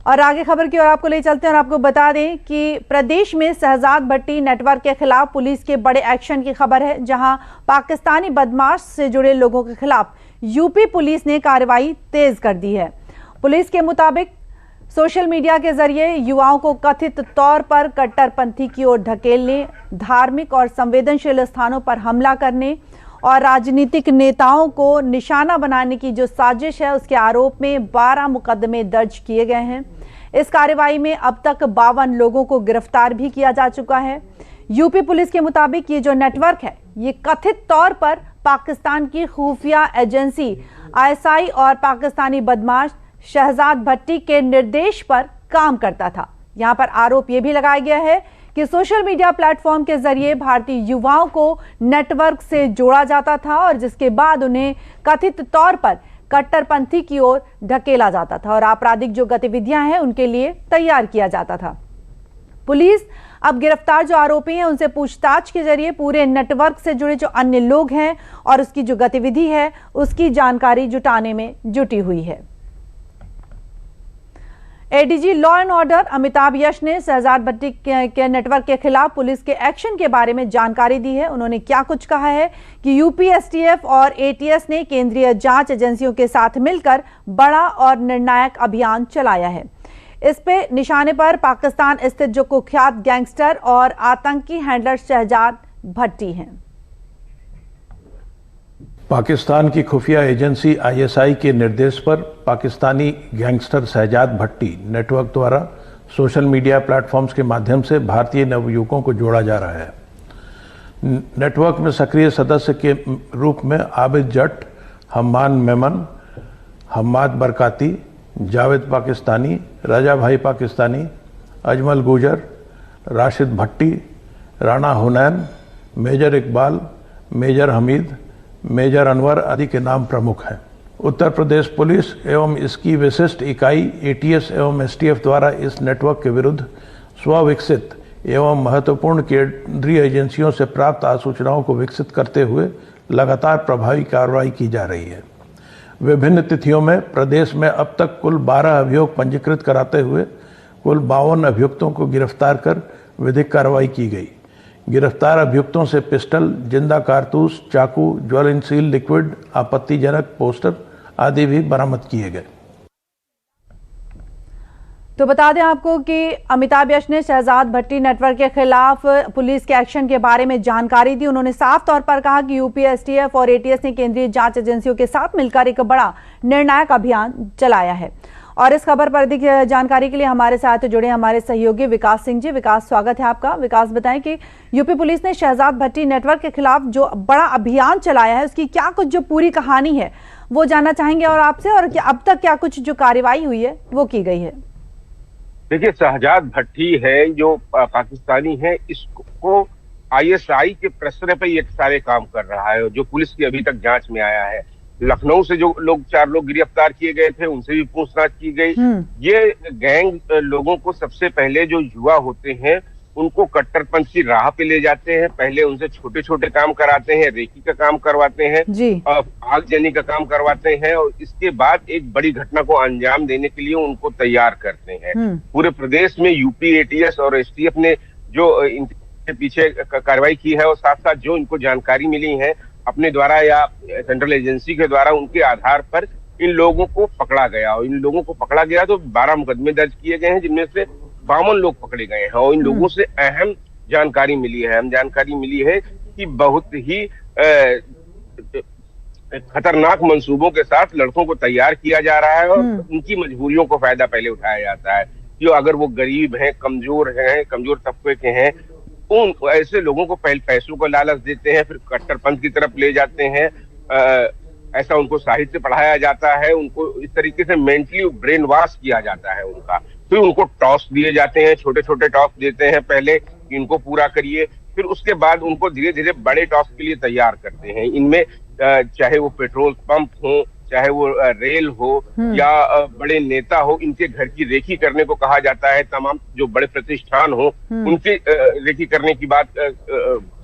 और आगे खबर की ओर आपको ले चलते हैं और आपको बता दें कि प्रदेश में शहजाद भट्टी नेटवर्क के खिलाफ पुलिस के बड़े एक्शन की खबर है, जहां पाकिस्तानी बदमाश से जुड़े लोगों के खिलाफ यूपी पुलिस ने कार्रवाई तेज कर दी है। पुलिस के मुताबिक सोशल मीडिया के जरिए युवाओं को कथित तौर पर कट्टरपंथी की ओर धकेलने, धार्मिक और संवेदनशील स्थानों पर हमला करने और राजनीतिक नेताओं को निशाना बनाने की जो साजिश है, उसके आरोप में 12 मुकदमे दर्ज किए गए हैं। इस कार्रवाई में अब तक 52 लोगों को गिरफ्तार भी किया जा चुका है। यूपी पुलिस के मुताबिक ये जो नेटवर्क है, ये कथित तौर पर पाकिस्तान की खुफिया एजेंसी ISI और पाकिस्तानी बदमाश शहजाद भट्टी के निर्देश पर काम करता था। यहाँ पर आरोप ये भी लगाया गया है कि सोशल मीडिया प्लेटफॉर्म के जरिए भारतीय युवाओं को नेटवर्क से जोड़ा जाता था और जिसके बाद उन्हें कथित तौर पर कट्टरपंथी की ओर ढकेला जाता था और आपराधिक जो गतिविधियां हैं उनके लिए तैयार किया जाता था। पुलिस अब गिरफ्तार जो आरोपी हैं उनसे पूछताछ के जरिए पूरे नेटवर्क से जुड़े जो अन्य लोग हैं और उसकी जो गतिविधि है उसकी जानकारी जुटाने में जुटी हुई है। ADG law and order Amitabh Yash ने शहजाद भट्टी के नेटवर्क के खिलाफ पुलिस के एक्शन के बारे में जानकारी दी है। उन्होंने क्या कुछ कहा है कि यूपी STF और ATS ने केंद्रीय जांच एजेंसियों के साथ मिलकर बड़ा और निर्णायक अभियान चलाया है। इस पे निशाने पर पाकिस्तान स्थित जो कुख्यात गैंगस्टर और आतंकी हैंडलर शहजाद भट्टी हैं। पाकिस्तान की खुफिया एजेंसी ISI के निर्देश पर पाकिस्तानी गैंगस्टर शहजाद भट्टी नेटवर्क द्वारा सोशल मीडिया प्लेटफॉर्म्स के माध्यम से भारतीय नवयुवकों को जोड़ा जा रहा है। नेटवर्क में सक्रिय सदस्य के रूप में आबिद जट, हम्मान मेमन, हम्माद बरकाती, जावेद पाकिस्तानी, रजा भाई Pakistani, Ajmal Gujar, Rashid Bhatti, Rana Hunain, major Iqbal, major Hamid, major Anwar आदि के नाम प्रमुख हैं। उत्तर प्रदेश पुलिस एवं इसकी विशिष्ट इकाई ATS एवं STF द्वारा इस नेटवर्क के विरुद्ध स्वविकसित एवं महत्वपूर्ण केंद्रीय एजेंसियों से प्राप्त सूचनाओं को विकसित करते हुए लगातार प्रभावी कार्रवाई की जा रही है। विभिन्न तिथियों में प्रदेश में अब तक कुल 12 अभियोग पंजीकृत कराते हुए कुल 52 अभियुक्तों को गिरफ्तार कर विधिक कार्रवाई की गई। गिरफ्तार अभियुक्तों से पिस्टल, जिंदा कारतूस, चाकू, ज्वलनशील लिक्विड, आपत्तिजनक पोस्टर आदि भी बरामद किए गए। तो बता दें आपको कि अमिताभ यश ने शहजाद भट्टी नेटवर्क के खिलाफ पुलिस के एक्शन के बारे में जानकारी दी। उन्होंने साफ तौर पर कहा कि यूपी STF और ATS ने केंद्रीय जांच एजेंसियों के साथ मिलकर एक बड़ा निर्णायक अभियान चलाया है। और इस खबर पर अधिक जानकारी के लिए हमारे साथ जुड़े हमारे सहयोगी विकास सिंह जी। विकास, स्वागत है आपका। विकास, बताएं कि यूपी पुलिस ने शहजाद भट्टी नेटवर्क के खिलाफ जो बड़ा अभियान चलाया है उसकी क्या कुछ जो पूरी कहानी है वो जानना चाहेंगे और आपसे, और अब तक क्या कुछ जो कार्रवाई हुई है वो की गई है। देखिए, शहजाद भट्टी है जो पाकिस्तानी है, इसको ISI के प्रेशर पे ये सारे काम कर रहा है जो पुलिस की अभी तक जांच में आया है। लखनऊ से जो लोग 4 लोग गिरफ्तार किए गए थे उनसे भी पूछताछ की गई। ये गैंग लोगों को सबसे पहले जो युवा होते हैं उनको कट्टरपंथ की राह पे ले जाते हैं। पहले उनसे छोटे छोटे काम कराते हैं, रेकी का काम करवाते हैं, आगजनी का काम करवाते हैं और इसके बाद एक बड़ी घटना को अंजाम देने के लिए उनको तैयार करते हैं। पूरे प्रदेश में यूपी ATS और STF ने जो इनके पीछे कार्रवाई की है और साथ साथ जो इनको जानकारी मिली है अपने द्वारा या सेंट्रल एजेंसी के द्वारा, उनके आधार पर इन लोगों को पकड़ा गया और इन लोगों को पकड़ा गया तो 12 मुकदमे दर्ज किए गए हैं जिनमें से 52 लोग पकड़े गए हैं और इन लोगों से अहम जानकारी मिली है कि बहुत ही खतरनाक मंसूबों के साथ लड़कों को तैयार किया जा रहा है और उनकी मजबूरियों को फायदा पहले उठाया जाता है। जो अगर वो गरीब हैं, कमजोर तबके के हैं, उन ऐसे लोगों को पहले पैसों को लालच देते हैं, फिर कट्टरपंथ की तरफ ले जाते हैं। ऐसा उनको साहित्य पढ़ाया जाता है, उनको इस तरीके से मेंटली ब्रेन वॉश किया जाता है उनका। फिर उनको टॉस्क दिए जाते हैं, छोटे छोटे टॉस्क देते हैं पहले, इनको पूरा करिए। फिर उसके बाद उनको धीरे धीरे बड़े टॉस्क के लिए तैयार करते हैं। इनमें चाहे वो पेट्रोल पंप हो, चाहे वो रेल हो या बड़े नेता हो, इनके घर की रेकी करने को कहा जाता है। तमाम जो बड़े प्रतिष्ठान हो उनके रेकी करने की बात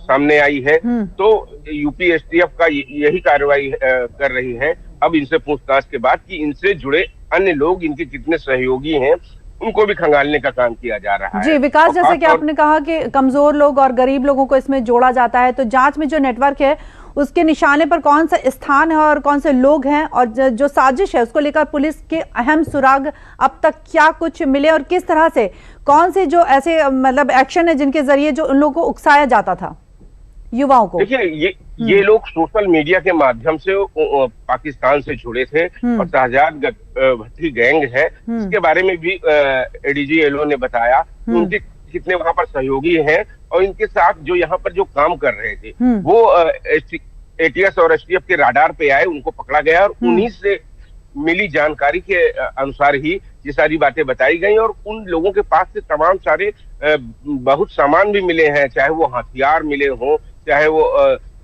सामने आई है। तो यूपी STF का यही कार्रवाई कर रही है अब इनसे पूछताछ के बाद कि इनसे जुड़े अन्य लोग, इनके कितने सहयोगी हैं उनको भी खंगालने का काम किया जा रहा है। जी विकास, जैसे कि आपने कहा कि कमजोर लोग और गरीब लोगों को इसमें जोड़ा जाता है, तो जांच में जो नेटवर्क है उसके निशाने पर कौन सा स्थान है और कौन से लोग हैं, और जो साजिश है उसको लेकर पुलिस के अहम सुराग अब तक क्या कुछ मिले, और किस तरह से कौन से जो ऐसे मतलब एक्शन है जिनके जरिए जो उन लोगों को उकसाया जाता था युवाओं को? देखिए, ये लोग सोशल मीडिया के माध्यम से पाकिस्तान से जुड़े थे और शहजाद भट्टी गैंग है, इसके बारे में भी एडीजी एलो ने बताया उनके कितने वहां पर सहयोगी हैं, और इनके साथ जो यहाँ पर जो काम कर रहे थे वो एटीएस और एसटीएफ के राडार पे आए, उनको पकड़ा गया और उन्हीं से मिली जानकारी के अनुसार ही ये सारी बातें बताई गई। और उन लोगों के पास से तमाम सारे बहुत सामान भी मिले हैं, चाहे वो हथियार मिले हों, चाहे वो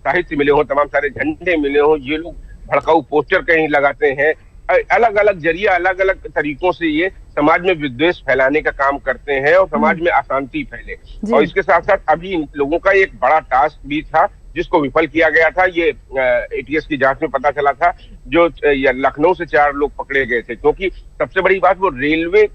साहित्य मिले हों, तमाम सारे झंडे मिले हों। ये लोग भड़काऊ पोस्टर कहीं लगाते हैं, अलग अलग जरिए अलग अलग तरीकों से ये समाज में विद्वेष फैलाने का काम करते हैं और समाज में अशांति फैले। और इसके साथ साथ अभी इन लोगों का एक बड़ा टास्क भी था जिसको विफल किया गया था। ये एटीएस की जांच में पता चला था, जो लखनऊ से 4 लोग पकड़े गए थे, क्योंकि सबसे बड़ी बात वो रेलवे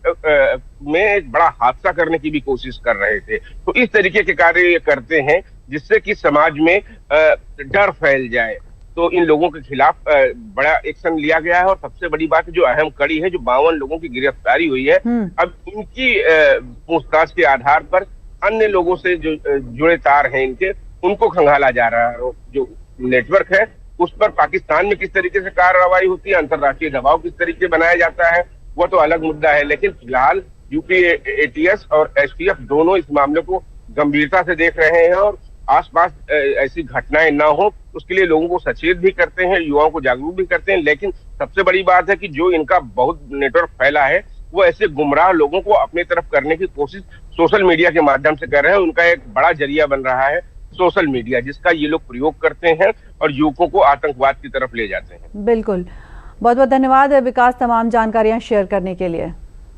में एक बड़ा हादसा करने की भी कोशिश कर रहे थे। तो इस तरीके के कार्य ये करते हैं जिससे कि समाज में डर फैल जाए। तो इन लोगों के खिलाफ बड़ा एक्शन लिया गया है। और सबसे बड़ी बात जो अहम कड़ी है, जो 52 लोगों की गिरफ्तारी हुई है, अब इनकी पूछताछ के आधार पर अन्य लोगों से जो जुड़े तार हैं इनके, उनको खंगाला जा रहा है। जो नेटवर्क है उस पर पाकिस्तान में किस तरीके से कार्रवाई होती है, अंतर्राष्ट्रीय दबाव किस तरीके से बनाया जाता है, वो तो अलग मुद्दा है। लेकिन फिलहाल यूपी एटीएस और एसटीएफ दोनों इस मामले को गंभीरता से देख रहे हैं और आसपास ऐसी घटनाएं ना हो उसके लिए लोगों को सचेत भी करते हैं, युवाओं को जागरूक भी करते हैं। लेकिन सबसे बड़ी बात है कि जो इनका बहुत नेटवर्क फैला है वो ऐसे गुमराह लोगों को अपनी तरफ करने की कोशिश सोशल मीडिया के माध्यम से कर रहे हैं। उनका एक बड़ा जरिया बन रहा है सोशल मीडिया, जिसका ये लोग प्रयोग करते हैं और युवकों को आतंकवाद की तरफ ले जाते हैं। बिल्कुल, बहुत बहुत धन्यवाद विकास तमाम जानकारियां शेयर करने के लिए।